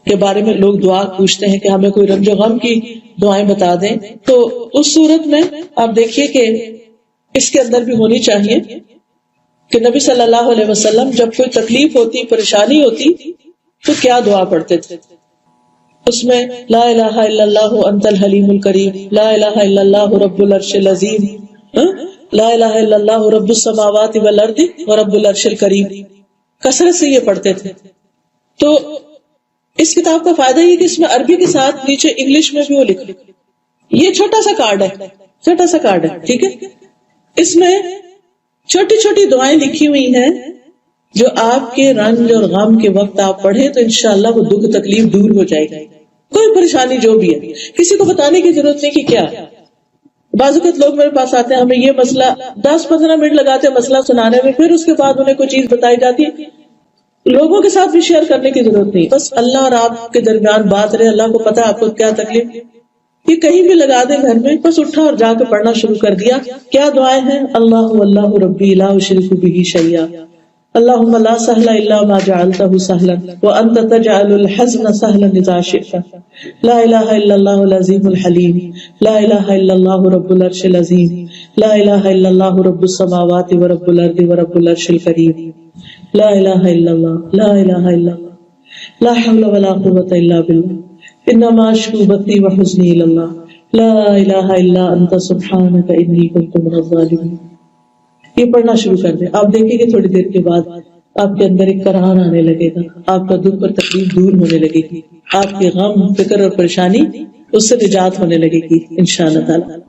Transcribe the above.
کے بارے میں لوگ دعا پوچھتے ہیں کہ ہمیں کوئی رنج و غم کی دعائیں بتا دیں، تو اس صورت میں آپ دیکھیے کہ اس کے اندر بھی ہونی چاہیے کہ نبی صلی اللہ علیہ وسلم جب کوئی تکلیف ہوتی، پریشانی ہوتی، تو کیا دعا پڑھتے تھے. اس میں لا الہ الا اللہ انت الحلیم الکریم، لا الہ الا اللہ رب العرش العظیم، لا الہ الا اللہ رب السماوات والارض ورب العرش الکریم، کثرت سے یہ پڑھتے تھے. تو اس کتاب کا فائدہ یہ کہ اس میں عربی کے ساتھ نیچے انگلش میں بھی وہ لکھا. یہ چھوٹا سا کارڈ ہے، ٹھیک ہے. اس میں چھوٹی چھوٹی دعائیں لکھی ہوئی ہیں جو آپ کے رنج اور غم کے وقت آپ پڑھیں تو انشاءاللہ وہ دکھ تکلیف دور ہو جائے گی. کوئی پریشانی جو بھی ہے کسی کو بتانے کی ضرورت نہیں کہ کیا. بعض اوقات لوگ میرے پاس آتے ہیں، ہمیں یہ مسئلہ 10-15 منٹ لگاتے ہیں مسئلہ سنانے میں، پھر اس کے بعد انہیں کوئی چیز بتائی جاتی ہے. لوگوں کے ساتھ بھی شیئر کرنے کی ضرورت نہیں، بس اللہ اور آپ کے درمیان بات رہے. اللہ کو پتا آپ کو کیا تکلیف، یہ کہیں بھی لگا دیں گھر میں، بس اٹھا اور جا کے پڑھنا شروع کر دیا. کیا دعائیں ہیں؟ اللہ ربی لا اشرک بہ شیئا، اللہم لا سہل الا ما جعلتہ سہلا وانت تجعل الحزن سہلا اذا شئت، لا الہ الا اللہ العظیم الحلیم، لا الہ الا اللہ رب العرش العظیم، لا الہ الا اللہ رب السماوات ورب الارض ورب العرش الکریم، لا الہ الا اللہ، لا الہ الا اللہ، لا حول ولا قوة الا باللہ، انما اشکو بثی وحزنی الی اللہ، لا الہ الا انت سبحانک انی کنت من الظالمین. یہ پڑھنا شروع کر دیں. آپ دیکھیں گے تھوڑی دیر کے بعد آپ کے اندر ایک قرار آنے لگے گا، آپ کا دکھ اور تکلیف دور ہونے لگے گی، آپ کے غم، فکر اور پریشانی اس سے نجات ہونے لگے گی انشاءاللہ تعالی.